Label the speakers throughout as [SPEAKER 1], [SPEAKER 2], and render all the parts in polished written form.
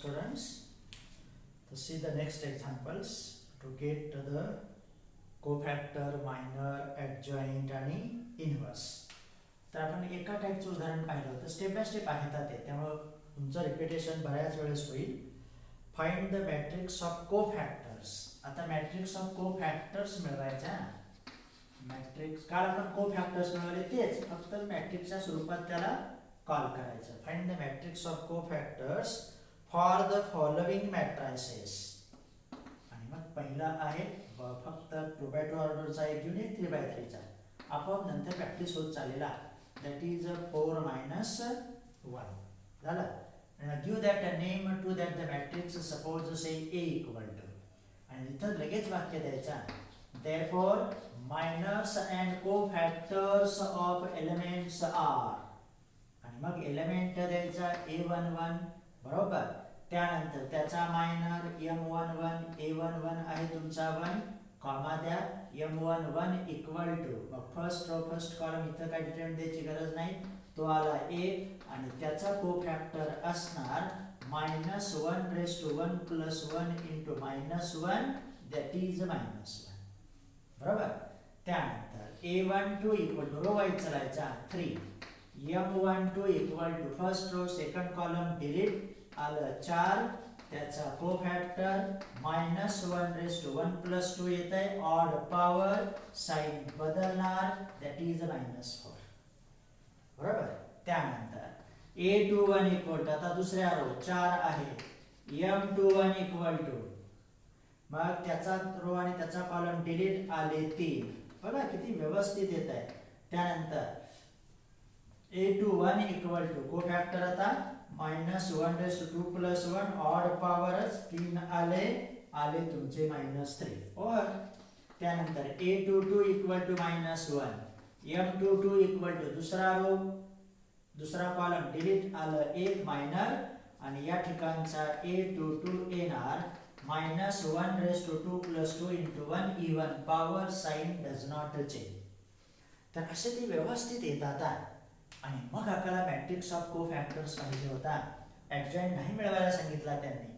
[SPEAKER 1] students, to see the next examples to get the cofactor, minor, adjoint आणि inverse. तर आपण एका टाईपचं उदाहरण पाहिलं होतं. स्टेप बाय स्टेप आहेत ते, त्यामुळे तुमचं रिपिटेशन बऱ्याच वेळेस होईल. Find the matrix of cofactors. आता मॅट्रिक्स ऑफ कोफॅक्टर्स मिळवायचा. मॅट्रिक्स काल आपण कोफॅक्टर्स मिळवले तेच, फक्त मॅट्रिक्सच्या स्वरूपात त्याला कॉल करायचं. Find the matrix of cofactors for the following matrices. आणि मग पहिला आहे फक्त 2x2 ऑर्डरचा एक युनिट 3x3 चा. आपोआप नंतर प्रॅक्टिस होत चाललेला. दॅट इज 4 - 1 झालं. Give that a name to that the matrix. Suppose say A = आणि इथं लगेच वाक्य द्यायचा. therefore minors and cofactors of elements are. आणि मग एलिमेंट द्यायचा A11 बरोबर. त्यानंतर त्याचा मायनर M11 A11 आहे तुमचा 1 कॉमा द्या M11 इक्वल टू. मग फर्स्ट रो फर्स्ट कॉलम इथं काही डिटेल द्यायची गरज नाही, तो आला A आणि त्याचा कोफॅक्टर असणार -1 + 1 + 1 * -1 दॅट इज -1 बरोबर. त्यानंतर A12 equal to row wise चालायचा 3 M12 equal to first row second column delete आलं 4 त्याचा कोफॅक्टर -1 + 1 + 2 येत आहे. ऑड पॉवर साइन बदलणार दॅट इज -4 बरोबर. त्यानंतर A21 इक्वल टू आता दुसऱ्या रो 4 आहे M21 इक्वल टू मग त्याचा रो आणि त्याचा कॉलम डिलीट आले 3 बघा किती व्यवस्थित येत आहे. त्यानंतर A21 इक्वल टू कोफॅक्टर आता -1 + 2 + 1 ऑड पॉवरच 3 आले तुमचे -3 और. त्यानंतर A22 equal to -1 M22 equal to दुसरा रो दुसरा कॉलम डिलीट आलं 1 मायनर आणि या ठिकाणचा A22 येणार -1 + 2 + 2 * 1 even power sign does not change. तर असे ते व्यवस्थित येतात. आणि मग आपल्याला मॅट्रिक्स ऑफ कोफॅक्टर्स पाहिजे होता. ॲडजॉइंट नाही मिळवायला सांगितला त्यांनी.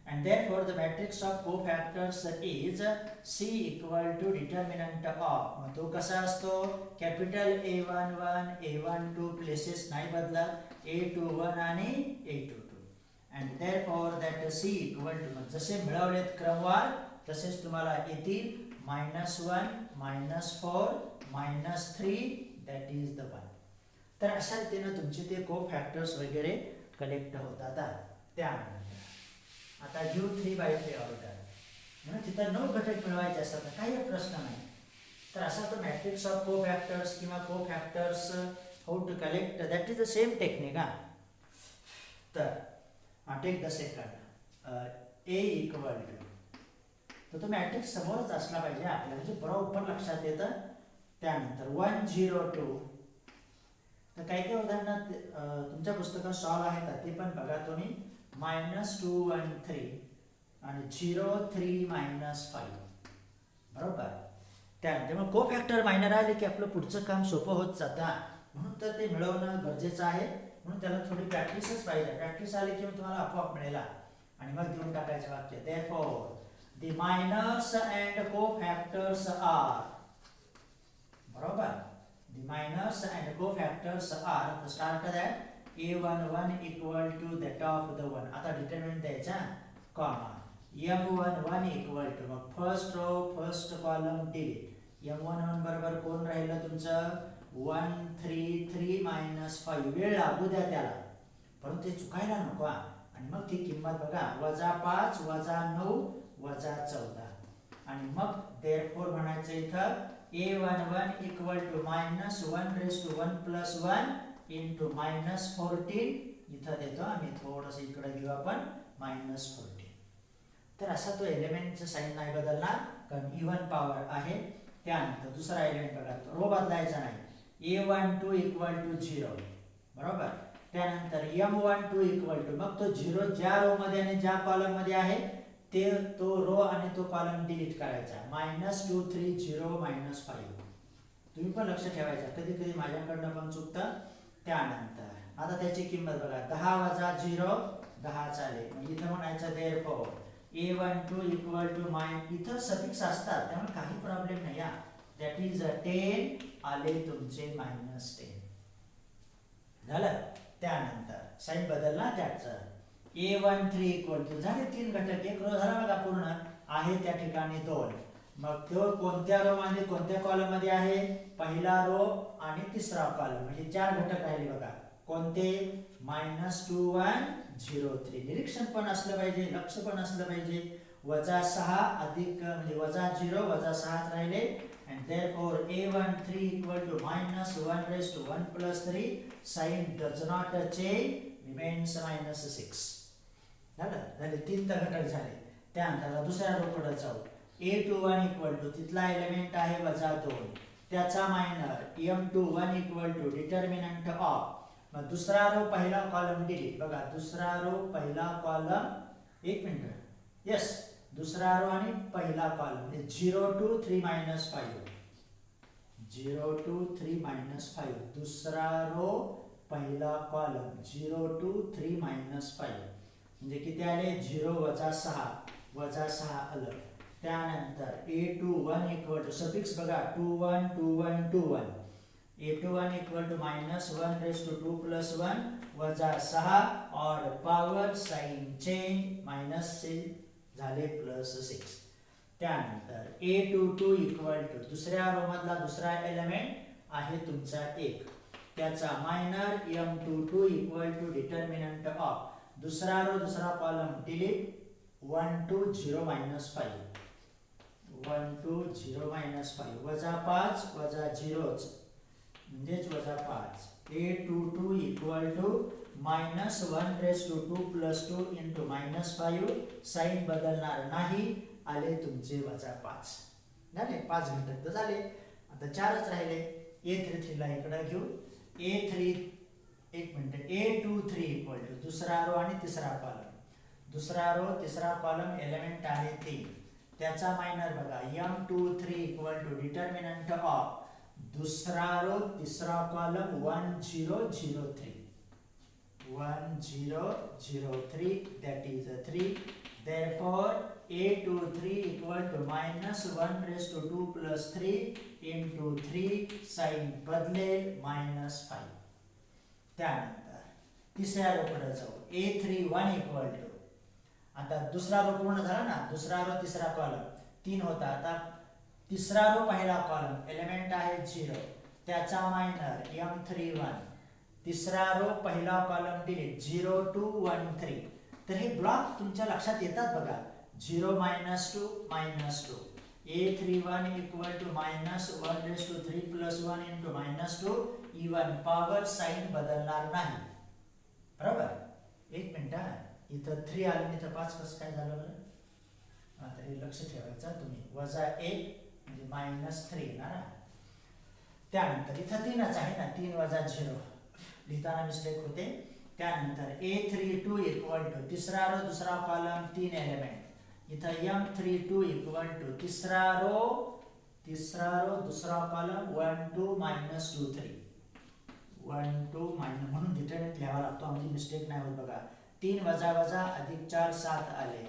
[SPEAKER 1] and therefore the matrix of cofactors is C = determinant of. मग तो कसा असतो कॅपिटल A11 A12 प्लेसेस नाही बदलत A21 आणि A22 and therefore that C = जसे मिळवलेत क्रमवार तसेच तुम्हाला येतील -1 -4 -3 दॅट इज द 1. तर अशा रीतीने तुमचे ते कोफॅक्टर्स वगैरे कलेक्ट होतात. त्यानंतर आता गिव्ह 3x3 ऑर्डर म्हणजे तिथं 9 घटक मिळवायचे असतात काही प्रश्न नाही. तर असा तो मॅट्रिक्स ऑफ कोफॅक्टर्स किंवा cofactors how to collect that is the same technique. तर take the second A equal to. तर तो मॅट्रिक्स समोरच असला पाहिजे आपल्याला म्हणजे बरोबर लक्षात येतं. त्यानंतर 1 0 2. तर काही उदाहरणात तुमच्या पुस्तकात सॉल्व आहेत ते पण बघा तुम्ही. -2 1 3 आणि 0 3 -5 बरोबर. त्यानंतर मग कोफॅक्टर मायनर आले की आपलं पुढचं काम सोपं होत जातं. म्हणून तर ते मिळवणं गरजेचं आहे. म्हणून त्याला थोडी प्रॅक्टिसच पाहिजे. प्रॅक्टिस आली की तुम्हाला आपोआप मिळेल आणि मग देऊन टाकायचं वाक्य. therefore the minors and cofactors are बरोबर. the minors and cofactors are the start that A11 equal to that of the 1. आता डिटरमिनंट द्यायचा कॉमा M11 इक्वल टू मग first row first column delete. M11 बरोबर कोण राहिलं तुमचं 1 3 3 -5. वेळ लागू द्या त्याला परंतु ते चुकायला नको. आणि मग ती किंमत बघा -5 -9 -14 आणि मग therefore म्हणायचं इथं A11 इक्वल टू -1 + 1 + 1 * -14 इथं देतो आम्ही. थोडंसं इकडे घेऊ आपण -14. तर असा तो एलिमेंटचं साइन नाही बदलणार कारण इवन पॉवर आहे. त्यानंतर दुसरा एलिमेंट बघा रो बदलायचा नाही. A12 इक्वल टू 0 बरोबर. त्यानंतर M12 इक्वल टू मग तो 0 ज्या रो मध्ये आणि ज्या कॉलम मध्ये आहे ते तो रो आणि तो कॉलम डिलीट करायचा. -2 3 0 -5. तुम्ही पण लक्ष ठेवायचं कधी कधी माझ्याकडनं पण चुकतं. त्यानंतर आता त्याची किंमत बघा 10 - 0 10च आले. मग इथं म्हणायचं therefore A12 इक्वल टू इथं सफिक्स असतात त्यामुळे काही प्रॉब्लेम नाही या. दॅट इज 10 आले तुमचे -10 झालं. त्यानंतर साइन बदलला त्याचं A13 इक्वल टू झाले 3 घटक, एक रो झाला बघा पूर्ण आहे त्या ठिकाणी 2. मग तो कोणत्या रो मध्ये कोणत्या कॉलम मध्ये आहे, पहिला रो आणि तिसरा कॉलम म्हणजे 4 घटक राहिले बघा. कोणते, -2 1 0 3. निरीक्षण पण असलं पाहिजे, लक्ष पण असलं पाहिजे. -6 अधिक म्हणजे -0 -6 राहिले. and therefore A13 equal to -1 raised to 1 plus 3. sign does not change, remains -6. झाले 3 तर घटक झाले. त्यानंतर दुसऱ्या रो कडे जाऊ. A21 इक्वल टू तिथला एलिमेंट आहे -2, त्याचा minor M21 equal to determinant of. मग दुसरा रो पहिला कॉलम डिलीट बघा. दुसरा रो पहिला कॉलम, एक मिनिट, यस, दुसरा रो आणि पहिला कॉलम 0 to 3 - 5. 0 to 3 - 5. दुसरा रो पहिला कॉलम 0 to 3 - 5 म्हणजे किती आले, 0 - 6 आलं. त्यानंतर A21 इक्वल टू सफिक्स बघा 21 21 21. A21 equal to -1 raised to 2 plus 1 -6 odd power sign change -6 झाले +6. त्यानंतर A22 इक्वल टू दुसऱ्या रो मधला दुसरा एलिमेंट आहे तुमचा 1, त्याचा minor M22 equal to determinant of. दुसरा रो दुसरा कॉलम डिलीट 1 to 0 - 5. 1 to 0 - 5 -5 -0 म्हणजेच -5. A22 equal to -1 raised to 2 plus 2 into -5. Sign बदलणार नाही, आले तुमचे -5. झाले 5 घटक तर झाले. आता 4च राहिले. A33 ला इकडे घेऊ. A3 एक मिनिट, A23 इक्वल टू दुसरा रो आणि तिसरा कॉलम. दुसरा रो तिसरा कॉलम एलिमेंट आहे 3, त्याचा मायनर बघा M23 equal to determinant of. दुसरा रो तिसरा column 1 0 0 3. 1 0 0 3 that is 3. therefore A23 equal to -1 raised to 2 plus 3 into 3. Sign बदलेल -5. त्यानंतर तिसऱ्या रो कडे जाऊ. A31 इक्वल टू, आता दुसरा रो पूर्ण झाला ना, दुसरा रो तिसरा कॉलम 3 होता. आता तिसरा रो पहिला कॉलम एलिमेंट आहे 0, त्याचा मायनर M31. तिसरा रो पहिला कॉलम डिलीट 0 to 1 3. तर हे ब्लॉक तुमच्या लक्षात येतात बघा. 0 - 2 -2. A31 equal to -1 raised to 3 plus 1 into -2. Even power sign बदलणार नाही, बरोबर. एक मिनिट, इथं 3 आलं, इथं 5 कसं काय झालं बरं. आता हे लक्ष ठेवायचं तुम्ही. -1 म्हणजे -3 ना. त्यानंतर इथं 3च आहे ना, 3 - 0 लिहिताना मिस्टेक होते. त्यानंतर A32 इक्वल टू तिसरा रो दुसरा कॉलम 3 एलिमेंट. इथं M32 इक्वल टू तिसरा रो दुसरा कॉलम 1 2 -2 3. 1 2 म्हणून डिटर्मिनंट लिहावा लागतो म्हणजे मिस्टेक नाही होत बघा. 3 वजा अधिक 4 7 आले.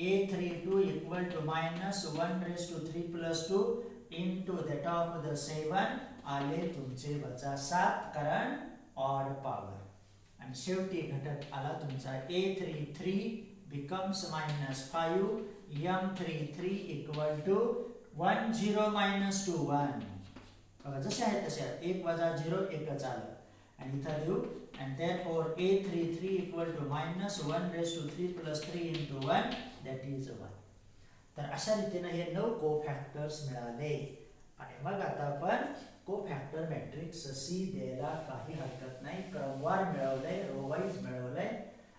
[SPEAKER 1] A32 equal to -1 raised to 3 plus 2 into that of the 7 आले तुमचे -7 कारण ऑड पॉवर. आणि शेवटी घटक आला तुमचा A33 becomes -5. M33 equal to 1 0 -2 1. बघा जसे आहे तसे 1 - 0 एकच आलं. आणि इथं देऊ. and therefore A33 equal to -1 raised to 3 plus 3 into 1 that is 1. तर अशा रीतीने हे 9 कोफॅक्टर्स मिळाले. आणि मग आता आपण कोफॅक्टर मॅट्रिक्स C द्यायला काही हरकत नाही. क्रमवार मिळवलंय, रो वाईज मिळवलंय.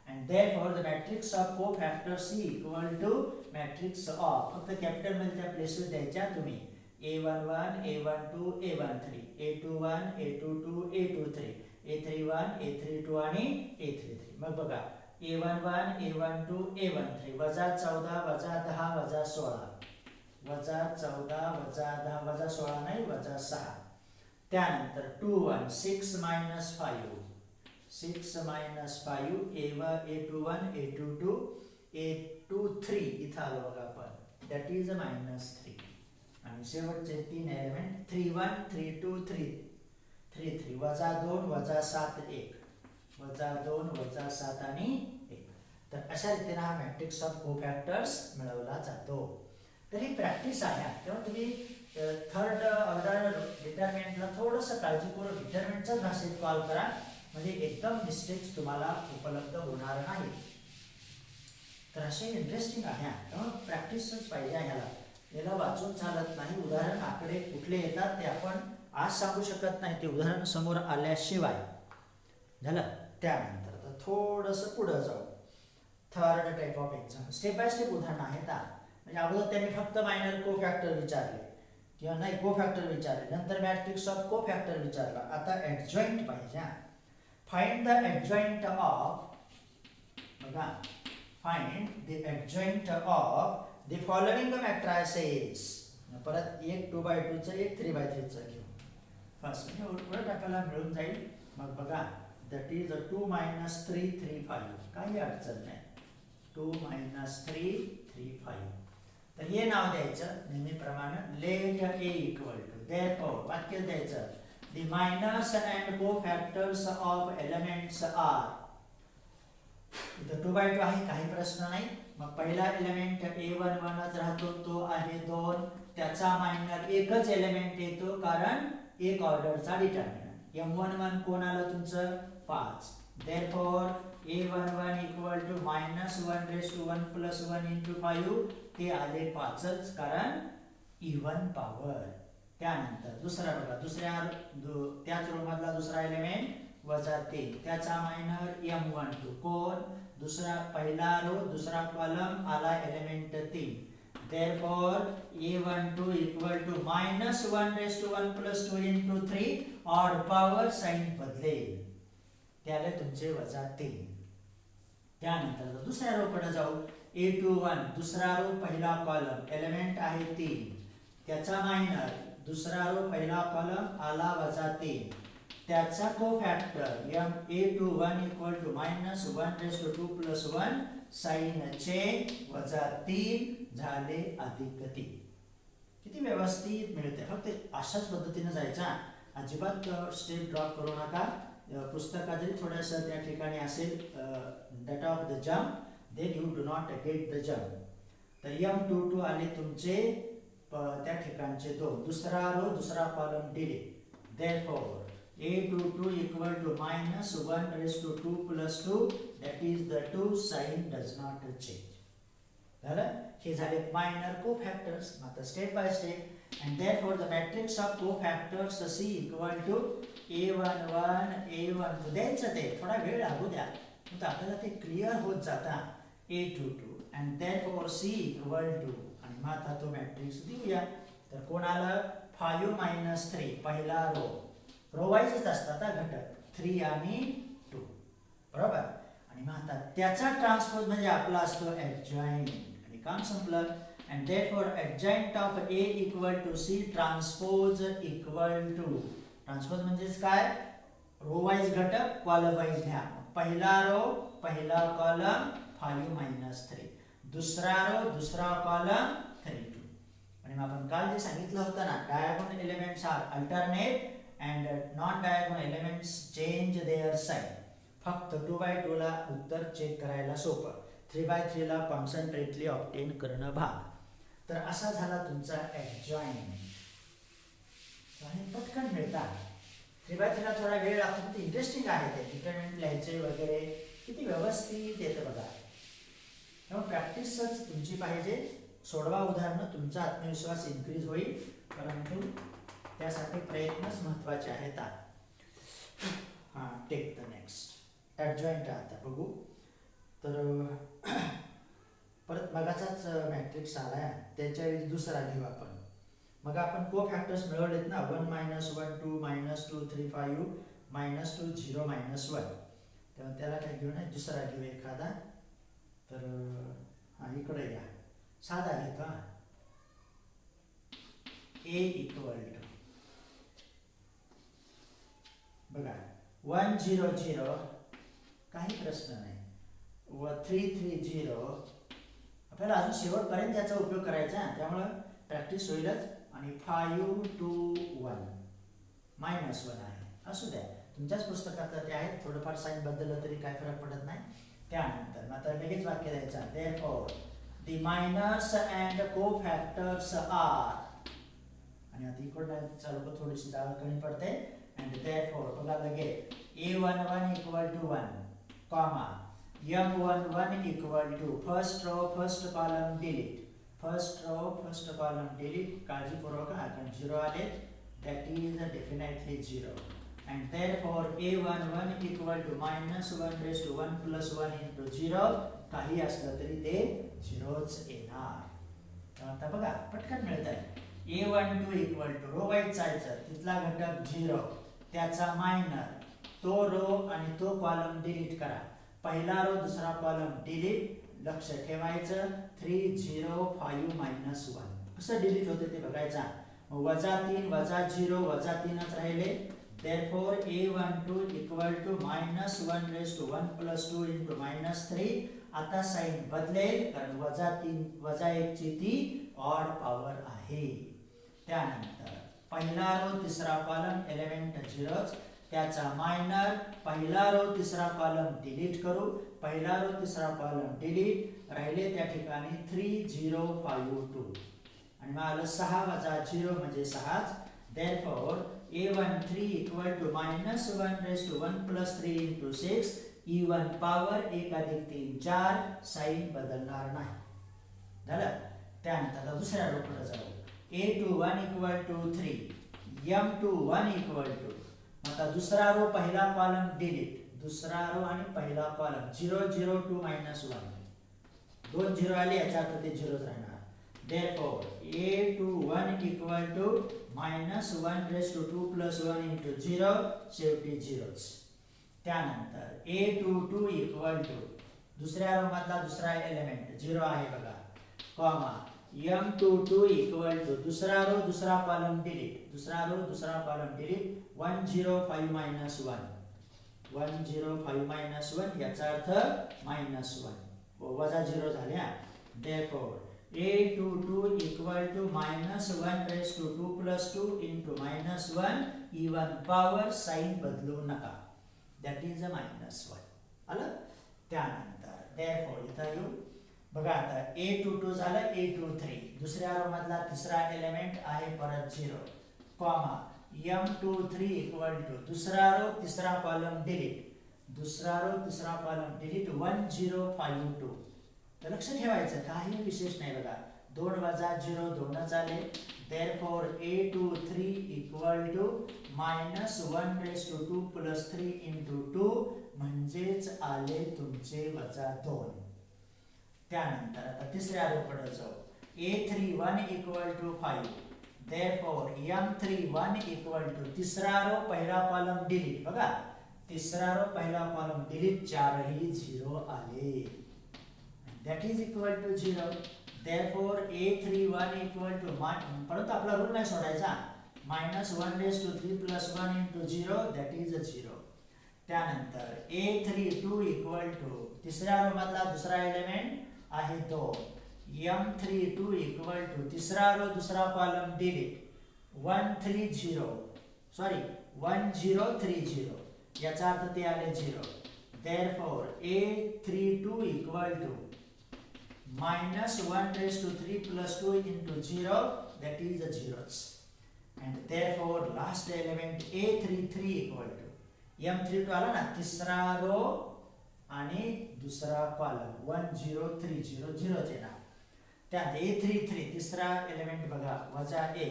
[SPEAKER 1] and therefore the matrix of cofactor C equal to matrix of, फक्त कॅपिटल मध्ये त्या प्लेसेस द्यायच्या तुम्ही. A11 A12 A13 A21 A22 A23 A31 A32 आणि A33. मग बघा A11 A12 A13 -14 -10 -16 -14 -10 -16 नाही -6. त्यानंतर 21 6 - 5 6 minus 5 A21 A22 A23 इथं आलो बघा आपण दॅट इज -3 आणि शेवटचे 3 एलिमेंट 3 1 3 2 3 3 3 वजा 2 वजा 7 1 वजा 2 वजा 7 आणि 1 तर अशा रीतीने हा मॅट्रिक्स ऑफ कोफॅक्टर्स मिळवला जातो. तर ही प्रॅक्टिस आहे तेव्हा तुम्ही थर्ड ऑर्डर डिटर्मिनंटला थोडंसं काळजीपूर्वक डिटर्मिनंटच्याच भाषेत कॉल करा म्हणजे एकदम मिस्टेक्स तुम्हाला उपलब्ध होणार नाही. तर असे इंटरेस्टिंग आहे तेव्हा प्रॅक्टिसच पाहिजे ह्याला याला वाचून चालत नाही. उदाहरण आकडे कुठले येतात ते आपण आज सांगू शकत नाही ते उदाहरण समोर आल्याशिवाय झालं. त्यानंतर तर थोडंसं पुढं जाऊ third type of exam step by step उदाहरण आहेत म्हणजे अगोदर त्यांनी फक्त मायनर को फॅक्टर विचारले किंवा नाही को फॅक्टर विचारले नंतर मॅट्रिक्स ऑफ को फॅक्टर विचारला. आता ॲडजॉइंट पाहिजे. फाइंड द ॲडजॉइंट ऑफ बघा find the adjoint of the following matrices. परत एक 2x2चं एक 3x3चं घेऊ फर्स्ट म्हणजे उलट आपल्याला मिळून जाईल. मग बघा दॅट इज 2 - 3 3 5 काही अडचण नाही 2 - 3 3 5. तर हे नाव द्यायचं नेहमीप्रमाणे let a equal to therefore वाक्य द्यायचं the minors and cofactors of elements are. इथं 2x2 आहे काही प्रश्न नाही. मग पहिला एलिमेंट a11च राहतो तो आहे 2 त्याचा मायनर एकच एलिमेंट येतो कारण एक ऑर्डरचा डिटर्मिनंट m11 कोण आलं तुमचं 5. therefore a11 equal to -1 + 1 × 5 ते आले 5च कारण इव्हन पॉवर. त्यानंतर दुसरा बघा दुसऱ्या त्याच रो मधला दुसरा एलिमेंट -3 त्याचा मायनर m12 कोण दुसरा पहिला रो दुसरा कॉलम आला element 3. therefore a12 equal to -1 + 1 + 2 × 3 odd power sign बदलेल त्याला तुमचे -3. त्यानंतर दुसऱ्या रो कडे जाऊ a21 दुसरा रो पहिला कॉलम एलिमेंट आहे 3 त्याचा मायनर दुसरा रो पहिला कॉलम आला -3 त्याचा cofactor a21 equal to -1 + 2 + 1 sign change -3 झाले +3. किती व्यवस्थित मिळते. फक्त अशाच पद्धतीने जायचा अजिबात स्टेप ड्रॉप करू नका. पुस्तकात जरी थोडंसं त्या ठिकाणी असेल data of the jump then you do not get the jump. तर m22 आले तुमचे त्या ठिकाणचे 2 दुसरा रो दुसरा column delay. therefore a22 equal to -1 + 2 + 2 that is the 2 sign does not change. झालं. हे झाले मायनर कोफॅक्टर्स. आता step by step and therefore the matrix of cofactors C equal to a11 a12 द्यायचं ते थोडा वेळ लागू द्या पण आपल्याला ते क्लिअर होत जाता a22 and therefore C equal to आणि मग आता तो मॅट्रिक्स देऊया. तर कोण आलं 5 - 3 पहिला रो वाईजच असतात घटक 3 आणि 2 बरोबर. आणि मग आता त्याचा ट्रान्सपोज म्हणजे आपला असतो ॲडजॉइंट आणि काम संपलं. and therefore adjoint of A equal to C transpose equal to transpose म्हणजेच काय रो वाईज घटक कॉलम वाईज घ्या. पहिला रो पहिला कॉलम 5 - 3 दुसरा रो दुसरा कॉलम 3 2. आणि मग आपण काल जे सांगितलं होतं ना diagonal elements are alternate and non diagonal elements change their sign. फक्त 2x2 ला उत्तर चेक करायला सोपं 3x3 ला कॉन्सन्ट्रेटली ऑब्टेन करणं भाग. तर असा झाला तुमचा ॲडजॉइंट आणि पटकन मिळतात. 3x3 ला थोडा वेळ लागतो ते इंटरेस्टिंग आहे ते डिटर्मिनंट लिहायचे वगैरे किती व्यवस्थित येतं बघा. तेव्हा प्रॅक्टिसच तुमची पाहिजे. सोडवा उदाहरणं तुमचा आत्मविश्वास इन्क्रीज होईल परंतु त्यासाठी प्रयत्नच महत्त्वाचे आहेत. हां टेक द नेक्स्ट ॲडजॉइंट आता बघू. तर परत मगाचाच मॅट्रिक्स आलाय त्याच्यावेळी दुसरा घेऊ आपण. मग आपण को फॅक्टर्स मिळवलेत ना 1 - 1 2 -2 3 5 -2 0 -1. तेव्हा त्याला काय घेऊ नाही दुसरा घेऊ एखादा. तर हा इकडे या साधा घेतो A इक्वल टू बघा 1 0 0 काही प्रश्न नाही. व 330 आपल्याला अजून शेवटपर्यंत त्याचा उपयोग करायचा, त्यामुळं प्रॅक्टिस होईलच. आणि 5 2 1 -1 आहे, असू द्या तुमच्याच पुस्तकात ते आहेत. थोडंफार साईन बदललं तरी काय फरक पडत नाही. त्यानंतर आता लगेच वाक्य द्यायचं. therefore the minors and cofactors are, आणि आता इकडं चालू थोडीशी जागा कमी पडते. and therefore बघा लगेच a11 = 1 comma m11 = first row first column delete, first row first column delete. काळजीपूर्वक कारण 0 आले, that is definitely 0. and therefore a11 = -1 + 1 into 0. काही असलं तरी ते 0च येणार. आता बघा पटकन मिळतंय. a12 = रो वाईज जायचं, तिथला घटक 0, त्याचा मायनर, तो रो आणि तो कॉलम डिलीट करा. पहिला रो दुसरा कॉलम डिलीट. लक्ष ठेवायचं 3 0 5 -1 कसं डिलीट होते ते बघायचा. -3 -0 -3च राहिले. therefore a12 = -1 + 2 into -3. आता साइन बदलेल कारण -3 -1 ची ती ऑड पॉवर आहे. त्यानंतर पहिला रो तिसरा कॉलम एलिमेंट 0च, त्याचा मायनर, पहिला रो तिसरा कॉलम डिलीट करू. पहिला रो तिसरा कॉलम डिलीट, राहिले त्या ठिकाणी 3 0 5 2 आणि मग आलं 6 - 0 म्हणजे 6च. therefore a13 = -1 + 3 into 6. Even power 1 + 3 4. Sign बदलणार नाही. झालं. त्यानंतर आता दुसऱ्या रो कडे जाऊ. a21 = 3 m21 = आता दुसरा रो पहिला कॉलम डिलीट, दुसरा रो आणि पहिला कॉलम 0 0 2 -1. दोन 0 आले याचा अर्थ ते 0च राहणार. therefore a21 = -1 + 2 + 1 into 0. शेवटी 0च. त्यानंतर a22 = दुसऱ्या रो मधला दुसरा एलिमेंट 0 आहे बघा, कॉमा m22 = दुसरा रो दुसरा कॉलम डिलीट, दुसरा रो दुसरा कॉलम डिलीट 1 0 5 -1 1 0 5 -1 याचा अर्थ -1 वजा 0 झाल्या. therefore a22 = -1 + 2 + 2 into -1. Even power sign बदलू नका, that is a -1 आलं. त्यानंतर therefore इथं येऊ बघा. आता a22 झालं. a23 दुसऱ्या रो मधला तिसरा एलिमेंट आहे परत 0, कॉमा m23 = दुसरा रो तिसरा कॉलम डिलीट, दुसरा रो तिसरा कॉलम डिलीट 1 0 5 2. तर लक्ष ठेवायचं काही विशेष नाही बघा. 2 - 0 2च आले. therefore a23 = -1 + 2 + 3 into 2 म्हणजेच आले तुमचे -2. त्यानंतर आता तिसऱ्या रो कडे जाऊ. a31 = 5. therefore m31 = तिसरा रो पहिला कॉलम डिलीट, बघा तिसरा रो पहिला कॉलम डिलीट, चारही 0 आले, that is equal to 0. therefore a31 = परंतु आपला रूल नाही सोडायचा. -1 + 3 + 1 into 0, that is a 0. त्यानंतर a32 = तिसऱ्या रो मधला दुसरा एलिमेंट आहे 2, m32 = तिसरा रो दुसरा कॉलम डिलीट 1 0 3 0 याचा अर्थ ते आले 0. therefore a32 = -1 + 3 + 2 into 0, that is a 0च. and therefore last element a33 = m32 आला ना तिसरा रो आणि दुसरा कॉलम 1 0 3 0 0च येणार. त्यात a33 तिसरा एलिमेंट बघा -1,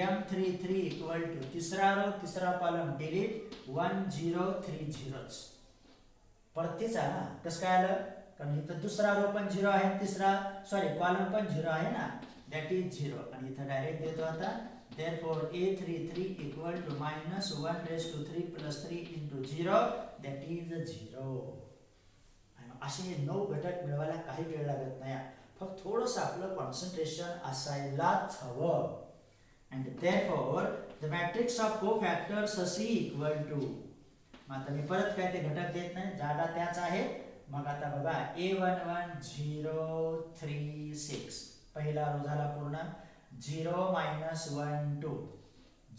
[SPEAKER 1] m33 = तिसरा रो तिसरा कॉलम डिलीट 1 0 3 0च. परत तेच आहे ना, कसं काय आलं कारण इथं दुसरा रो पण 0 आहे, तिसरा कॉलम पण 0 आहे ना, that is 0. आणि इथं डायरेक्ट देतो आता. therefore a33 = -1 + 3 + 3 into 0, that is a 0. असे 9 घटक मिळवायला काही वेळ लागत नाही, फक्त थोडंसं आपलं कॉन्सन्ट्रेशन असायलाच हवं. and therefore the matrix of cofactors C = मग आता मी परत काय ते घटक देत नाही, जागा त्याच आहे. मग आता बघा A11036 पहिला रो झाला पूर्ण. 0 -1 2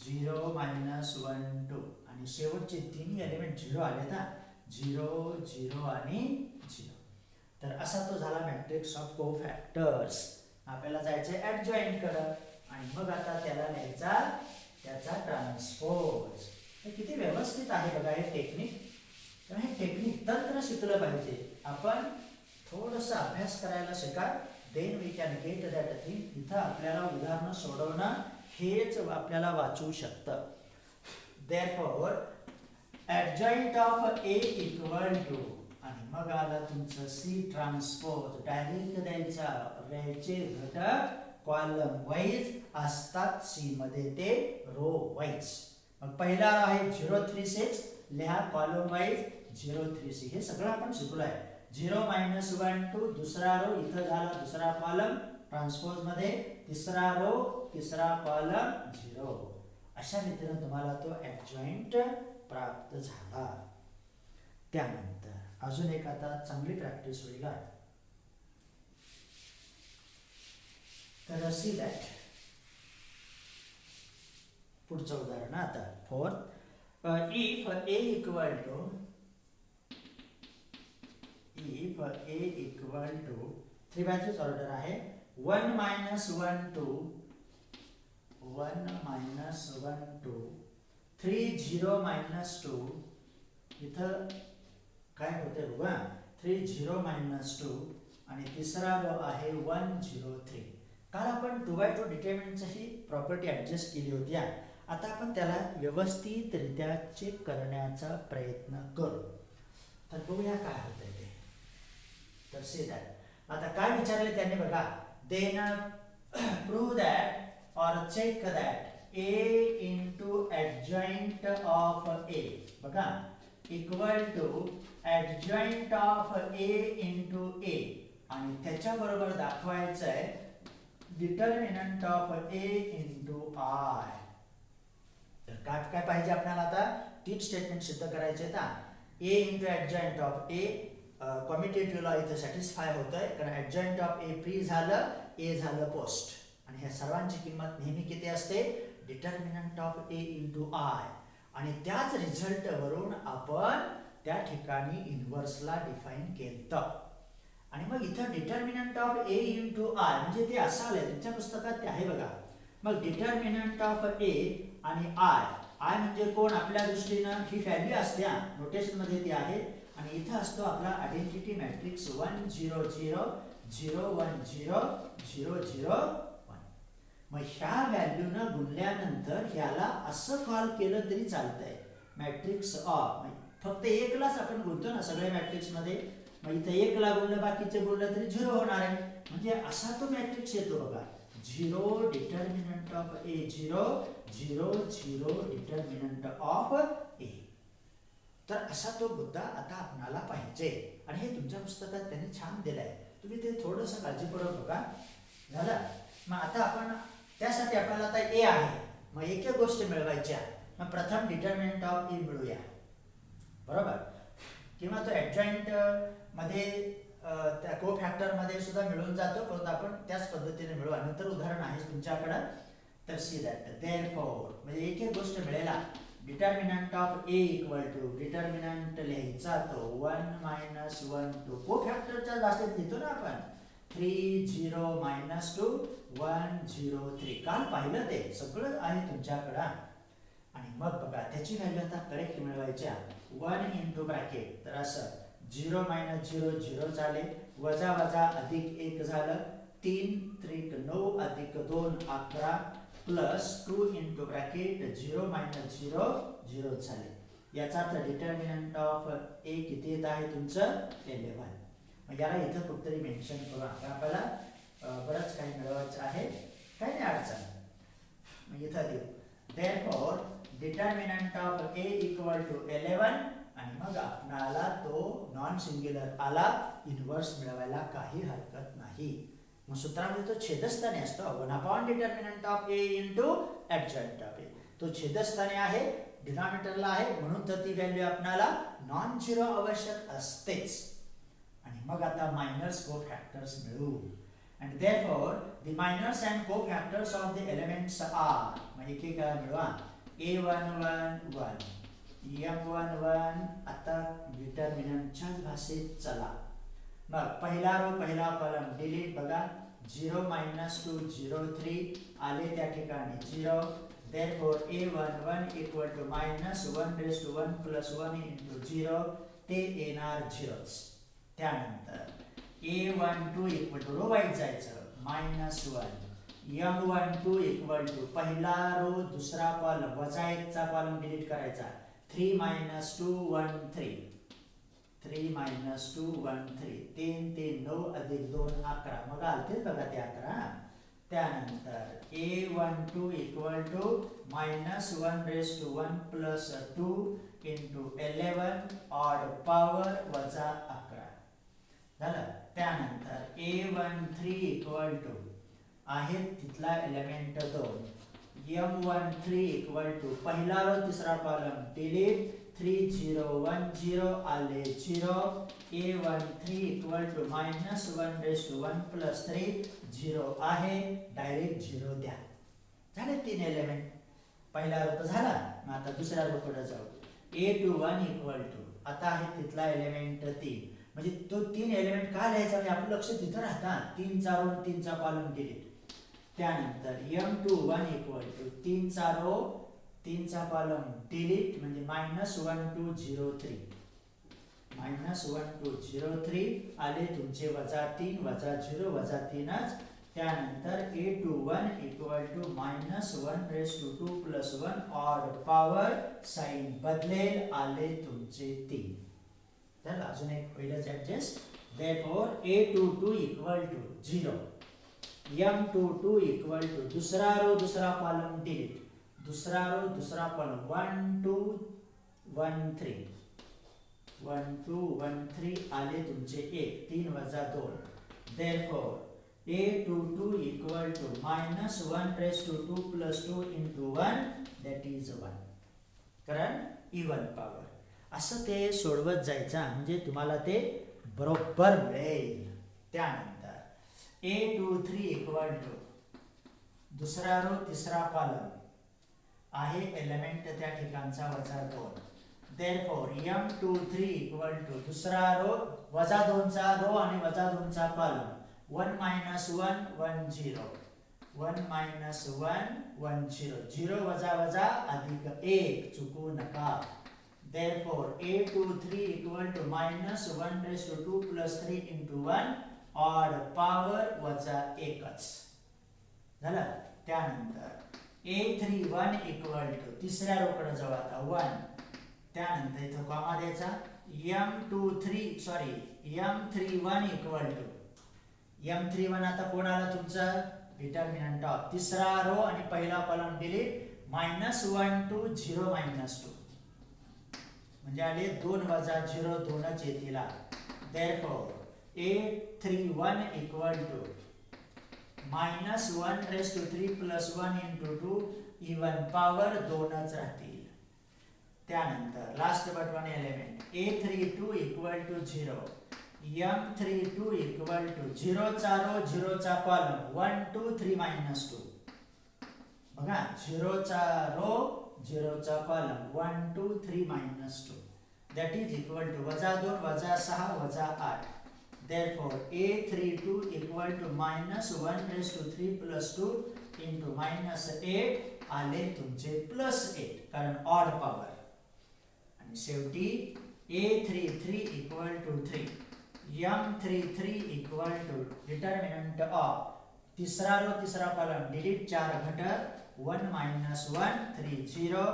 [SPEAKER 1] 0 -1 2 आणि शेवटचे तिन्ही एलिमेंट 0 आले ना, 0 0 आणि 0. तर असा तो झाला मॅट्रिक्स ऑफ कोफॅक्टर्स. आपल्याला जायचं ऍडजॉइंट कडे आणि मग आता त्याला लिहायचा त्याचा ट्रान्सपोज. हे किती व्यवस्थित आहे बघा हे टेक्निक. तर हे टेक्निक तंत्र शिकलं पाहिजे आपण, थोडंसं अभ्यास करायला शिका, then we can get that thing. इथं आपल्याला उदाहरणं सोडवणं हेच आपल्याला वाचू शकतं. Therefore adjoint of A equal to आणि मग आला तुमचं सी ट्रान्सपोज. डायरेक्ट द्यायचे घटक कॉलम वाईज असतात सी मध्ये, ते रो वाईज. मग पहिला आहे 036, लिहा कॉलम वाईज 036. हे सगळं आपण शिकलो आहे. 0 -1 2 दुसरा रो इथं झाला, दुसरा कॉलम ट्रान्सपोज मध्ये, तिसरा रो तिसरा कॉलम 0. अशा रीतीने तुम्हाला तो ऍडजॉइंट प्राप्त झाला. त्यानंतर अजून एक आता चांगली प्रॅक्टिस होईल. तर सी दॅट पुढचं उदाहरण आता fourth. If A equal to 3 बॅचेस ऑर्डर आहे. 1 -1 2 1 -1 2 3 0 -2 इथं काय होते बघा 3 0 -2 आणि तिसरा रो आहे 1 0 3. काल आपण 2x2 डिटरमिनंटची ही प्रॉपर्टी ऍडजस्ट केली होती. आता आपण त्याला व्यवस्थितरित्या चेक करण्याचा प्रयत्न करू. तर बघूया काय होतंय ते. तर से दॅट आता काय विचारले त्यांनी बघा, then prove that or check that A into adjoint of A बघा equal to adjoint of A into A आणि त्याच्या बरोबर दाखवायचं आहे determinant of A into I. तर काय पाहिजे आपल्याला आता तीन स्टेटमेंट सिद्ध करायचे आहेत. ए इंटू ऍडजॉइंट ऑफ ए कॉम्युटेटिव्हला इथे सॅटिस्फाय होतंय, कारण ऍडजॉइंट ऑफ ए प्री झालं, ए झालं पोस्ट आणि ह्या सर्वांची किंमत नेहमी किती असते, determinant of A into I. आणि त्याच रिझल्ट वरून आपण त्या ठिकाणी इन्व्हर्सला डिफाइन केलं. आणि मग इथं determinant of A into I म्हणजे ते असं आलंय तुमच्या पुस्तकात, ते आहे बघा. मग डिटर्मिनंट ऑफ ए आणि आय, आय म्हणजे कोण आपल्या दृष्टीनं ही व्हॅल्यू असते, नोटेशन मध्ये ती आहे. आणि इथं असतो आपला आयडेंटिटी मॅट्रिक्स 1 0 0 0 1 0 0 0 1. मग ह्या व्हॅल्यूनं गुणल्यानंतर ह्याला असं कॉल केलं तरी चालतंय मॅट्रिक्स ऑफ. फक्त एकलाच आपण गुणतो ना सगळ्या मॅट्रिक्स मध्ये, मग इथं एकला गुणलं बाकीचे गुणलं तरी 0 होणार आहे. म्हणजे असा तो मॅट्रिक्स येतो बघा, 0 determinant of A 0 0 0 determinant of A. तर असा तो मुद्दा आता आपणाला पाहिजे आणि हे तुमच्या पुस्तकात त्यांनी छान दिलंय, तुम्ही ते थोडंसं काळजीपूर्वक बघा. झालं. मग आता आपण त्यासाठी आपल्याला आता ए आहे, मग एक एक गोष्ट मिळवायच्या. मग प्रथम डिटर्मिनंट ऑफ ए मिळूया, बरोबर. किंवा तो ऍडजॉइंट मध्ये त्या को फॅक्टर मध्ये सुद्धा मिळून जातो, परंतु आपण त्याच पद्धतीने मिळवू. नंतर उदाहरण आहे तुमच्याकडे. तर सी दॅट देअरफॉर म्हणजे एक एक गोष्ट मिळेला. Determinant of A equal to determinant लिहायचा तो 1 -1 2 को फॅक्टरच्या जास्तीत लिहितो ना आपण 3 0 -2 1 0 3. काल पाहिलं ते सगळं आहे तुमच्याकडं. आणि मग बघा त्याची व्हॅल्यू आता करेक्ट मिळवायच्या. 1 इंटू ब्रॅकेट, तर असं 0 -0 0 झाले, वजा वजा अधिक 1 झालं, 3 त्रिक 9 अधिक 2 11 प्लस 2 इंटू ब्रॅकेट 0 -0 0 झाले. याचा अर्थ डिटर्मिनंट ऑफ ए किती येत आहे तुमचं 11. मग याला इथं कुठतरी मेन्शन करू. आपल्याला बरंच काही मिळवायचं आहे, काही नाही अडचण. मग इथं देऊ therefore determinant of A equal to 11 आणि मग आपणाला तो नॉन सिंग्युलर आला, इन्व्हर्स मिळवायला काही हरकत नाही. मग सूत्रामध्ये तो छेदस्थानी असतो 1 upon determinant of A into adjoint of A. तो छेदस्थानी आहे डिनॉमिनेटरला आहे म्हणून तर ती व्हॅल्यू आपल्याला नॉन झिरो आवश्यक असतेच. आणि मग आता मायनर्स कोफॅक्टर्स मिळू. and therefore the minors and cofactors of the elements are मग एक एक मिळवा. a11 1 m11 आता डिटर्मिनंटच्या भाषेत चला. मग पहिला रो पहिला कॉलम डिलीट बघा. 0 -2 0 3 आले त्या ठिकाणी 0. therefore a11 equal to -1 raised to 1 plus 1 into 0 ते येणार झिरोच. त्यानंतर a12 equal to रो वाईट जायचं -1 m12 equal to पहिला रो दुसरा कॉलम वजा 1 चा कॉलम डिलीट करायचा 3 - 2 1 3 3 - 2 1 3 3 ते 9 अधिक 2 11 मग आलते बघा ते 11. त्यानंतर a12 equal to -1 raised to 1 plus 2 into 11 odd power वजा 11 झालं. त्यानंतर a13 equal to आहे तिथला एलिमेंट 2 m13 equal to पहिला रो तिसरा कॉलम डिलीट 3 0 1 0 आले 0. a13 equal to -1 raised to 1 plus 3 0 आहे डायरेक्ट 0 द्या. झाले तीन एलिमेंट. पहिला रो तर झाला. मग आता दुसऱ्या रो कडे जाऊ. a21 equal to आता आहे तिथला एलिमेंट 3 म्हणजे तो तीन एलिमेंट का लिहायचा म्हणजे आपलं लक्ष तिथं राहतात. 3 चा रो 3 चा कॉलम डिलीट. त्यानंतर m21 equal to 3 चा रो 3 चा कॉलम डिलीट म्हणजे -1 2 0 3 -1 2 0 3 आले तुमचे वजा 3 वजा 0 वजा 3च. त्यानंतर a21 equal to -1 raised to 2 plus 1 odd power sign बदलेल आले तुमचे 3. चला अजून एक पहिलंच adjust. therefore a22 equal to 0 m22 equal to दुसरा रो दुसरा कॉलम डिलीट दुसरा रो दुसरा कॉलम 1 2 1 3 1 2 1 3 आले तुमचे 1 3 वजा 2. therefore a22 equal to -1 raised to 2 plus 2 into 1 that is 1 कारण इवन पॉवर. असं ते सोडवत जायचं म्हणजे तुम्हाला ते बरोबर मिळेल. त्यानंतर a23 equal to दुसरा रो तिसरा कॉलम आहे एलिमेंट त्या ठिकाणचा वजा 2. therefore m23 equal to दुसरा रो वजा 2 चा रो आणि वजा 2 चा कॉलम 1 - 1 1 0 1 - 1 1 0 0 वजा वजा अधिक 1 चुकू नका. therefore a23 equal to -1 raised to 2 plus 3 into 1 odd power वजा 1च झालं. त्यानंतर a31 equal to तिसऱ्या रो कडे जाऊ आता 1. त्यानंतर इथं कॉमा द्यायचा m31 equal to m31 आता कोण आला तुमचा डिटर्मिनंट ऑफ तिसरा रो आणि पहिला कॉलम डिलीट -1 2 0 -2 म्हणजे आले 2 वजा 0 2च येतील. therefore a31 equal to -1 raised to 3 plus 1 into 2 even power 2च राहतील. त्यानंतर last but one element a32 equal to 0 m32 equal to 0 चा रो 0 चा कॉलम 1 2 3 -2 बघा 0 चा रो 0 चा column 1 2 3 -2 that is equal to वजा 2 वजा 6 वजा 8. therefore a32 equal to -1 raised to 3 plus 2 into -8 आले तुमचे +8 कारण ऑड पॉवर. आणि शेवटी a33 equal to 3 m33 equal to determinant of तिसरा रो तिसरा कॉलम डिलीट 4 घटक 1 - 1 3 0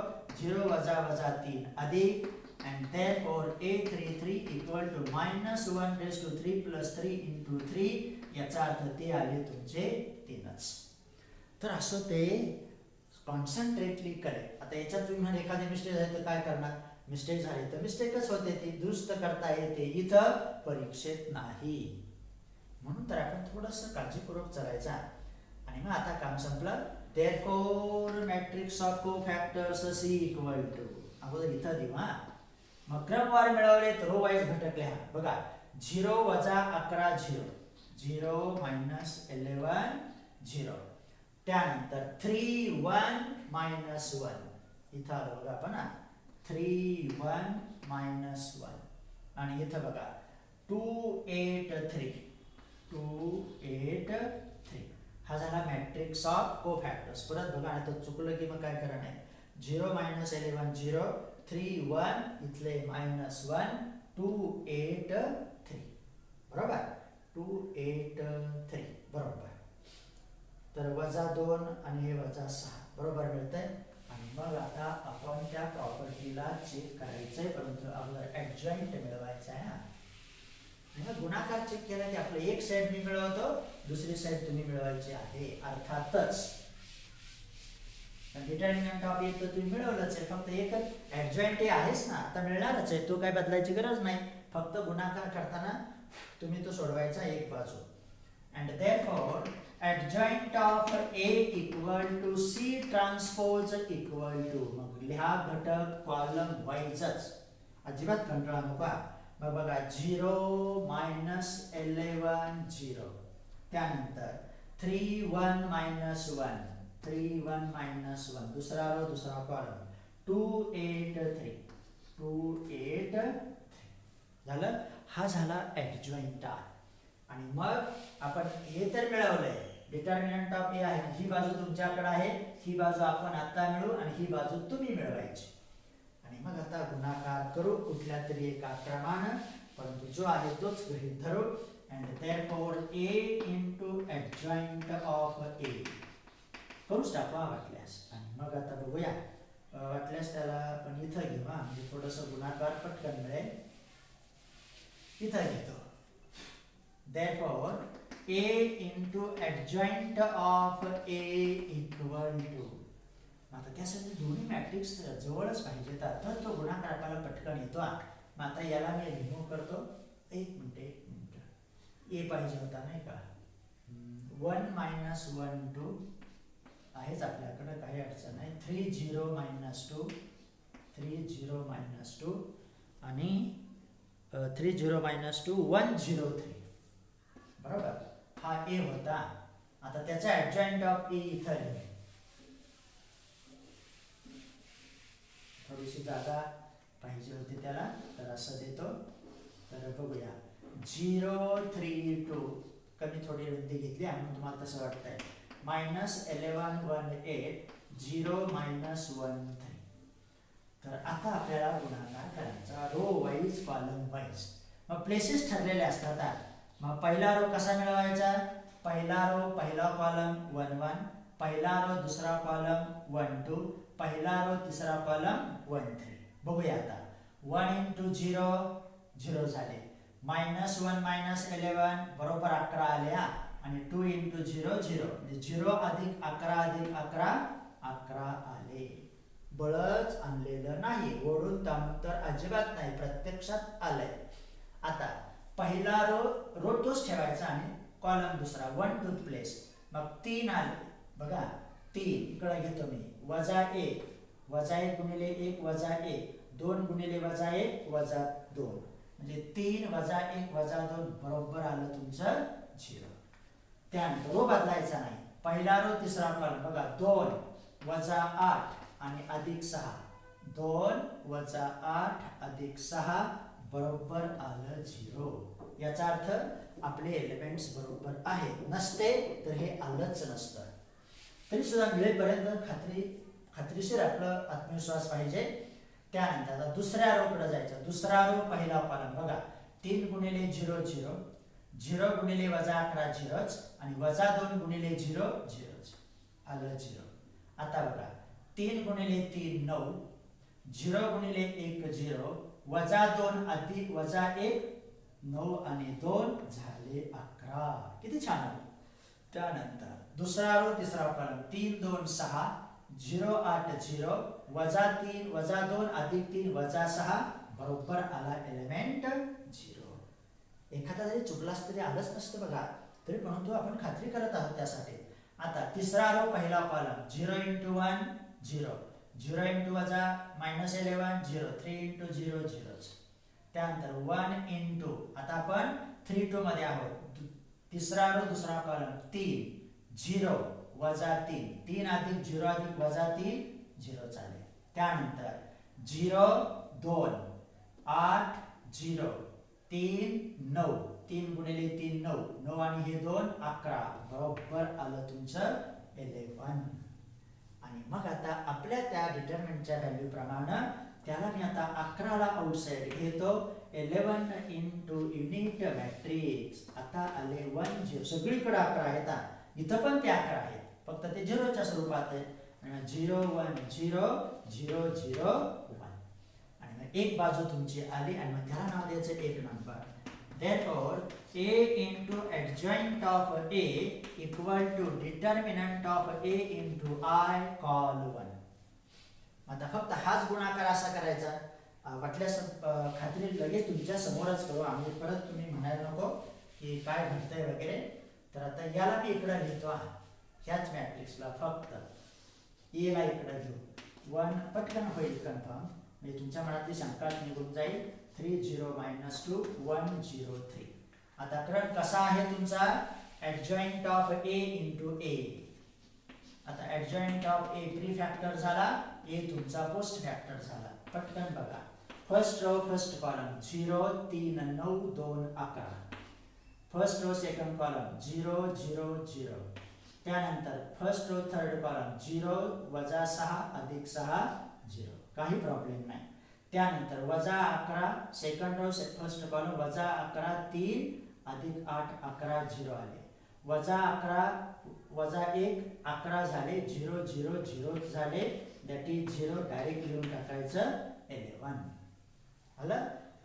[SPEAKER 1] 0 वजा वजा 3 अधिक and therefore a33 equal to -1 raised to 3 plus 3 into 3 याचा अर्थ ते आले तुमचे 3च. तर असं ते कॉन्सन्ट्रेटली करेक्ट. आता याच्यात तुम्ही म्हणाल एखादी मिस्टेक झाली तर काय करणार. मिस्टेक झाली तर मिस्टेकच होते ती दुरुस्त करता येते इथं परीक्षेत नाही. म्हणून तर आपण थोडंसं काळजीपूर्वक चालायचं. आणि मग आता काम संपलं. therefore matrix of cofactors C equal to अगोदर इथं देऊ हा. मग क्रमवार मिळवले तर रो वाईज घटक लिहा. बघा 0 वजा 11 0 0 मायनस 11 0. त्यानंतर 3 1 मायनस 1 इथं आलं बघा आपण 3 1 मायनस 1. आणि इथं बघा 2 8 3 2 8 3. हा झाला मॅट्रिक्स ऑफ कोफॅक्टर्स. परत बघा आता चुकलं की मग काय करा नाही. 0 मायनस 11 0 3 1 इथले मायनस 1 2 8 3 बरोबर 2 8 3 बरोबर. तर वजा 2 आणि हे वजा 6 बरोबर मिळतंय. आणि मग आता आपण त्या प्रॉपर्टीला चेक करायचंय परंतु अगोदर ऍडजॉइंट मिळवायचा आहे. मग गुणाकार चेक केला की आपलं एक साइड मी मिळवतो दुसरी साइड तुम्ही मिळवायची आहे. अर्थातच डिटर्मिनंट ऑफ ए तर तुम्ही मिळवलंच आहे. फक्त एकच ऍडजॉइंट हे आहेच ना आता मिळणारच आहे. तो काय बदलायची गरज नाही. फक्त गुणाकार करताना तुम्ही तो सोडवायचा एक बाजू. And therefore adjoint of A equal to C transpose equal to मग लिहा घटक कॉलम वाईजच अजिबात कंटाळा नका. मग बघा 0 मायनस 11 0 त्यानंतर 3 1 मायनस 1 3 1 मायनस 1 दुसरा रो दुसरा कॉलम 2 8 3 2 8 3 झालं. हा झाला ऍडजॉइंट. आणि मग आपण हे तर मिळवलंय डिटर्मिनंट ऑफ ए आहे. ही बाजू तुमच्याकडे आहे ही बाजू आपण आता मिळवू आणि ही बाजू तुम्ही मिळवायची. आणि मग आता गुणाकार करू कुठल्या तरी एका क्रमानं परंतु जो आहे तोच गृहीत धरू. And therefore A into adjoint of A करूच टाकू वाटल्यास. आणि मग आता बघूया वाटल्यास त्याला आपण इथं घेऊ म्हणजे थोडंसं गुणाकार पटकन मिळेल. इथं घेतो. Therefore, A into adjoint of A equal to. आता त्यासाठी दोन्ही मॅट्रिक्स जवळच पाहिजेत तर तो गुणाकार आपल्याला पटकन येतो. मग आता याला मी रिमूव्ह करतो. एक मिनिट ए पाहिजे होता नाही का. 1 मायनस 1 2 आहेच आपल्याकडे काही अडचण नाही. 3 0 मायनस 2 3 0 मायनस 2 आणि 3 0 मायनस 2 1 0 3 बरोबर. हा ए होता. आता त्याचा ऍडजॉइंट ऑफ ए इथं आहे. थोडीशी जागा पाहिजे होती त्याला तर असं देतो. तर बघूया 0 3 2 कमी थोडी रुंदी घेतली आणि तुम्हाला तसं वाटतंय मायनस 11 1 8 0 मायनस 1 3. तर आता आपल्याला गुणाकार करायचा रो वाईज कॉलम वाईज. मग प्लेसेस ठरलेले असतात. मग पहिला रो कसा मिळवायचा. पहिला रो पहिला कॉलम 1 1 पहिला रो दुसरा कॉलम 1 2 पहिला रो तिसरा कॉलम 1 3. बघूया आता 1 into 0 0 झाले. मायनस 1 मायनस 11 बरोबर 11 आले आणि 2 into 0 0 म्हणजे 0 अधिक 11 अधिक 11 11 आले. बळच आणलेलं नाही ओढून ताणून तर अजिबात नाही प्रत्यक्षात आलंय. आता पहिला रो तोच ठेवायचा आणि कॉलम दुसरा 1 2 प्लेस. मग 3 आले बघा 3 इकडे घेतो मी वजा 1 वजा 1 गुणिले 1 वजा 1 2 गुणिले वजा 1 वजा 2 म्हणजे 3 वजा 1 वजा 2 बरोबर आलं तुमचं 0. त्यानंतर रो बदलायचा नाही. पहिला रो तिसरा कॉलम बघा 2 वजा 8 आणि अधिक 6 2 वजा 8 अधिक 6 बरोबर आलं 0. याचा अर्थ आपले एलिमेंट्स बरोबर आहेत. नसते तर हे आलंच नसतं. तरी सुद्धा मिळेपर्यंत खात्रीशीर आपलं आत्मविश्वास पाहिजे. त्यानंतर आता दुसऱ्या रो कडे जायचं. दुसरा रो पहिला कॉलम बघा 3 गुणिले 0 0 0 गुणिले वजा 11 0 आणि वजा 2 गुणिले 0 0 आलं 0. आता बघा 3 गुणिले 3 9 0 गुणिले 1 0 वजा 2 अधिक वजा 1 9 आणि 2 झाले 11. किती छान आहे. त्यानंतर दुसरा रो तिसरा कॉलम 3 2 6 0 8 0 वजा 3 वजा 2 अधिक 3 वजा 6 बरोबर आला एलिमेंट 0. एखादा जरी चुकलास तरी आलंच नसतं बघा तरी परंतु आपण खात्री करत आहोत त्यासाठी. आता तिसरा रो पहिला कॉलम 0 into 1 0 0 इंटू वजा -11 0 3 इंटू 0 0. त्यानंतर 1 इंटू आता आपण 3 2 मध्ये आहोत, तिसरा रो दुसरा कॉलम 3 0 वजा 3 3 अधिक 0 अधिक वजा 3 0 चालेल. त्यानंतर 0 2 8 0 3 9 3 गुणिले 3 9 9 आणि हे 2 11 बरोबर आलं तुमचं 11. आणि मग आता आपल्या त्या डिटरमिनंटच्या व्हॅल्यू प्रमाणे त्याला मी आता 11 ला आउटसाइड घेतो. 11 इंटू युनिट मॅट्रिक्स आता आले 1 0 सगळीकडे 11 आहेत. इथं पण ते 11 आहेत, फक्त ते 0च्या स्वरूपात आहेत. आणि 0 1 0 0 0 1 आणि मग एक बाजू तुमची आली आणि मग त्याला नाव द्यायचं एक number. Therefore, A into adjoint of A equal to determinant of A into I call 1. आता फक्त हाच गुणाकार असा करायचा. वाटल्यास खात्री लगेच तुमच्या समोरच करू आम्ही, परत तुम्ही म्हणायला नको की काय घडतंय वगैरे. तर आता याला मी इकडे लिहितो, ह्याच मॅट्रिक्सला फक्त ए ला इकडे घेऊ. 1 पटकन होईल कन्फर्म, म्हणजे तुमच्या मनातली शंका निघून जाईल. 3 0 -2 1 0 3. आता क्रम कसा आहे तुमचा? Adjoint of A into A. आता adjoint of A pre factor झाला, ए तुमचा पोस्ट फॅक्टर झाला. पटकन बघा. First row first column 0 3 9 2 11. First row second column 0 0 0. त्यानंतर फर्स्ट रो थर्ड कॉलम 0 वजा 6 अधिक 6 0. काही प्रॉब्लेम नाही. त्यानंतर वजा 11 सेकंड रो फर्स्ट कॉलम वजा 11 3 अधिक 8 11 0 आले. वजा 11 वजा 1 11 झाले, 0 0 0 झाले, दॅट इज 0 डायरेक्ट लिहून टाकायचं 11 आलं.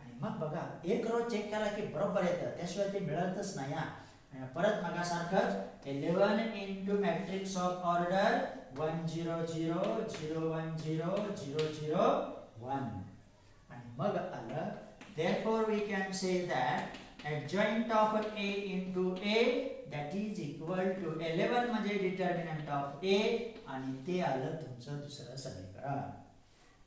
[SPEAKER 1] आणि मग बघा एक रो चेक केला की बरोबर येतं, त्याशिवाय ते मिळतच नाही. आणि परत मगासारखंच 11 इंटू मॅट्रिक्स ऑफ ऑर्डर 1 0 0 0 1 0 0 0 1. आणि मग आलं therefore we can say that adjoint of A into A that is equal to 11 म्हणजे determinant of A आणि ते आलं तुमचं दुसरं समीकरण.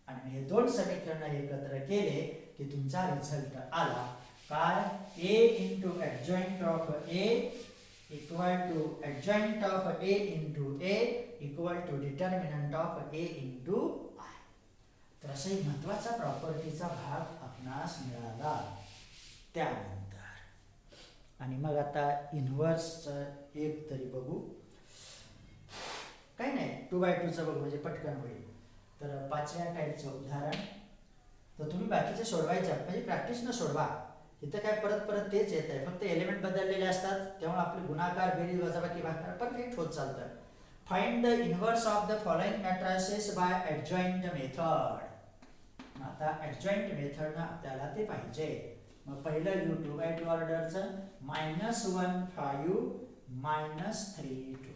[SPEAKER 1] आणि हे दोन समीकरण एकत्र केले की तुमचा रिझल्ट आला काय? A into adjoint of A equal to adjoint of A into A equal to determinant of A into I. तर असा एक महत्वाचा प्रॉपर्टीचा भाग आपणास मिळाला. त्यानंतर आणि मग आता इन्व्हर्सचं एक तरी बघू. काही नाही 2/2चं बघू म्हणजे पटकन होईल. तर पाचव्या टाईपचं उदाहरण. तर तुम्ही बाकीचे सोडवायचे म्हणजे प्रॅक्टिसनं सोडवा. इथं काय परत परत तेच येत आहे, फक्त एलिमेंट बदललेले असतात त्यामुळे आपले गुणाकार बेरीज वजाबाकी भागाकार परफेक्ट होत चालतं. Find the inverse of the following matrices by adjoint method. आता ऍडजॉइंट मेथडनं आपल्याला ते पाहिजे. मग पहिलं लिहू 2/2 ऑर्डरचं -1 5 -3 2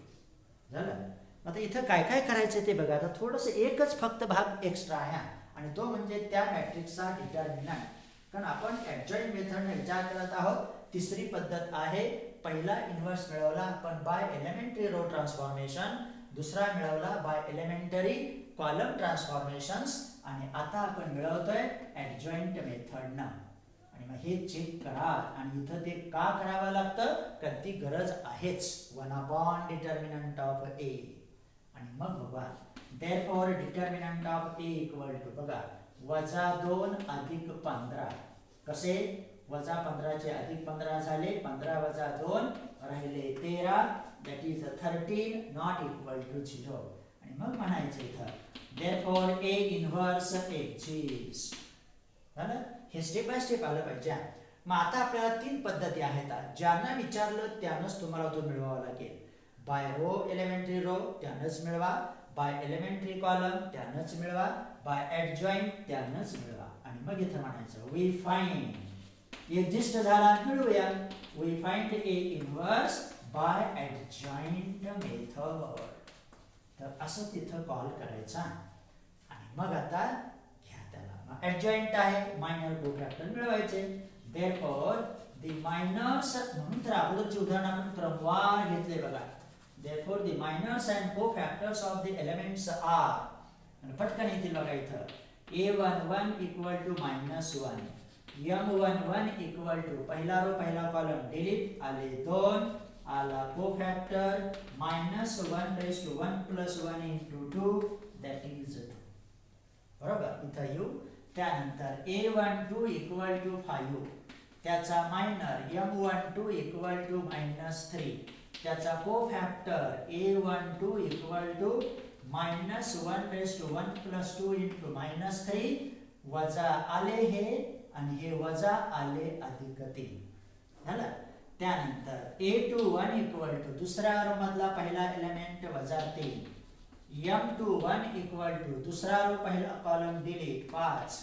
[SPEAKER 1] झालं. आता इथं काय काय करायचं ते बघा. आता थोडंसं एकच फक्त भाग एक्स्ट्रा आहे आणि तो म्हणजे त्या मॅट्रिक्सचा डिटर्मिनंट. कारण आपण ऍडजॉइंट मेथडने विचार करत आहोत. तिसरी पद्धत आहे, पहिला इन्व्हर्स मिळवला आपण बाय एलिमेंटरी रो ट्रान्सफॉर्मेशन, दुसरा मिळवला बाय एलिमेंटरी कॉलम ट्रान्सफॉर्मेशन्स आणि आता आपण मिळवतोय ऍडजॉइंट मेथडनं. आणि मग हे चेक करा आणि इथं ते का करावं लागतं कारण ती गरज आहेच. 1 डिटर्मिनंट ऑफ A. आणि मग बघा therefore determinant of A equal to बघा -2 अधिक 15. कसे? वजा 15 चे अधिक 15 झाले, 15 वजा 2 राहिले 13, that is 13 not equal to 0. आणि मग म्हणायचं इथं therefore A inverse exists. झालं. हे स्टेप बाय स्टेप आलं पाहिजे. मग आता आपल्याला 3 पद्धती आहेत. ज्यांना विचारलं त्यानंच तुम्हाला तो मिळवावा लागेल. बाय रो एलिमेंटरी रो त्यानंच मिळवा, बाय एलिमेंटरी कॉलम त्यानंच मिळवा, बाय ऍडजॉइंट त्यानंच मिळवा. आणि मग इथं म्हणायचं वी फाइंड एक्झिस्ट झाला मिळवूया. We find A inverse by adjoint method. तर असं तिथं कॉल करायचा. आणि मग आता घ्या त्याला ऍडजॉइंट आहे, मायनर कोफॅक्टर मिळवायचे. therefore the minors म्हणून तर अगोदरचे उदाहरण आपण क्रमवार घेतले बघा. therefore the minors and cofactors of the elements are आणि पटकन येतील बघा इथं a11 equal to -1 m11 equal to पहिला रो पहिला कॉलम डिलीट आले 2 आला cofactor -1 raise to 1 plus 1 into 2 that is 2 बरोबर इथं येऊ. त्यानंतर a12 इक्वल टू 5 त्याचा मायनर m12 इक्वल टू -3 त्याचा cofactor a12 equal to -1 raise to 1 plus 2 into -3 वजा आले हे आणि हे वजा आले अधिक 3 झालं. त्यानंतर a21 इक्वल टू दुसऱ्या रो मधला पहिला एलिमेंट वजा 3 m21 इक्वल टू दुसरा रो पहिला column delete 5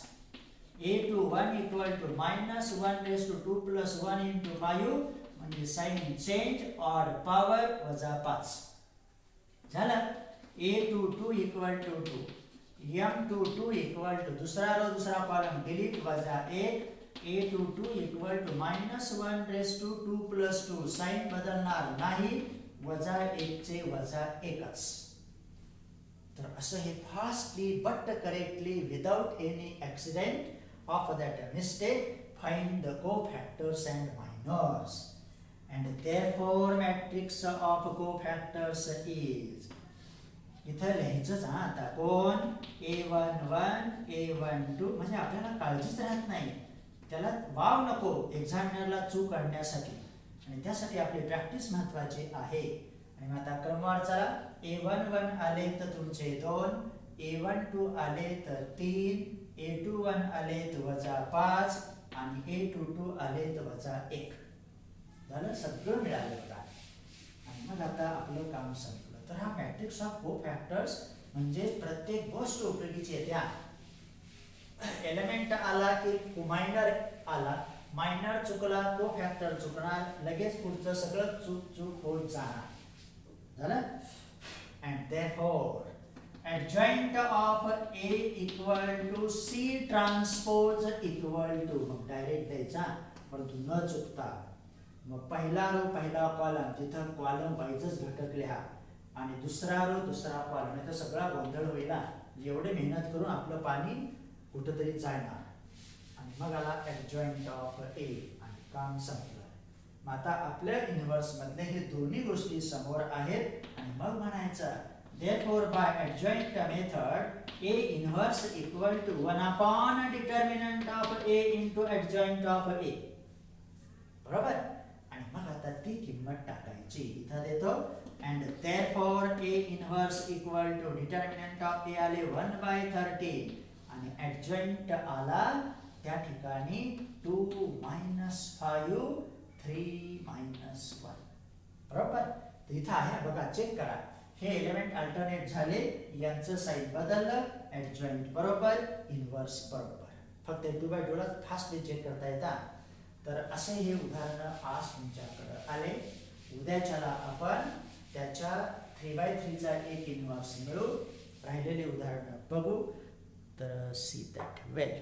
[SPEAKER 1] a21 equal to -1 raise to 2 plus 1 into 5 म्हणजे साइन चेंज ऑड पॉवर वजा 5 झालं. a22 equal to 2 m22 equal to दुसरा रो दुसरा कॉलम डिलीट वजा 1 a22 equal to -1 raise to 2 plus 2 sign बदलणार नाही वजा 1 चे वजा 1च. तर असं हे fastly but correctly without any accident of that mistake find the cofactors and minors and therefore matrix of cofactors is इथं लिहायचंच हा आता कोण a11 a12 म्हणजे आपल्याला काळजीच राहत नाही त्याला वाव नको एक्झामिनरला चूक काढण्यासाठी आणि त्यासाठी आपली प्रॅक्टिस महत्वाची आहे. आणि मग आता क्रमवार चला a11 आले तर तुमचे 2 a12 आले तर 3 a21 आले तर वजा 5 आणि a22 आले तर वजा 1 झालं सगळं मिळालं बघा. आणि मग आता आपलं काम संपलं. तर हा मॅट्रिक्स ऑफ कोफॅक्टर्स म्हणजे प्रत्येक गोष्ट उपयोगीची येत्या. एलिमेंट आला की मायनर आला मायनर चुकला कोफॅक्टर चुकणार लगेच पुढचं सगळं चूक होत जाणार झालं. And therefore adjoint of a equal to c transpose equal to मग डायरेक्ट द्यायचा परंतु न चुकता मग पहिला रो पहिला कॉलम तिथं कॉलम वाईजच घटक लिहा आणि दुसरा रो दुसरा कॉलम नाही तर सगळा गोंधळ होईल. एवढे मेहनत करून आपलं पाणी कुठंतरी जाणार आणि मग आला adjoint ऑफ a आणि काम संपलं. मग आता आपल्या इन्व्हर्स मधले हे दोन्ही गोष्टी समोर आहेत आणि मग म्हणायचं therefore by adjoint method a inverse equal to 1 upon determinant of a into adjoint of a बरोबर. आणि मग आता ती किंमत टाकायची इथं देतो and therefore a inverse equal to determinant of a आले 1/13 आणि adjoint आला त्या ठिकाणी 2 - 5 3 - 1 बरोबर. तर इथं आहे बघा चेक करा हे एलिमेंट अल्टरनेट झाले यांचं साइन बदललं adjoint बरोबर इन्व्हर्स बरोबर. फक्त 2/2 ला फास्टली चेक करता येतात. तर असे हे उदाहरण आज तुमच्याकडे आले. उद्याच्याला आपण त्याच्या 3/3 चा एक इन्व्हर्स मिळू राहिलेले उदाहरण बघू. तर सी दॅट वेल.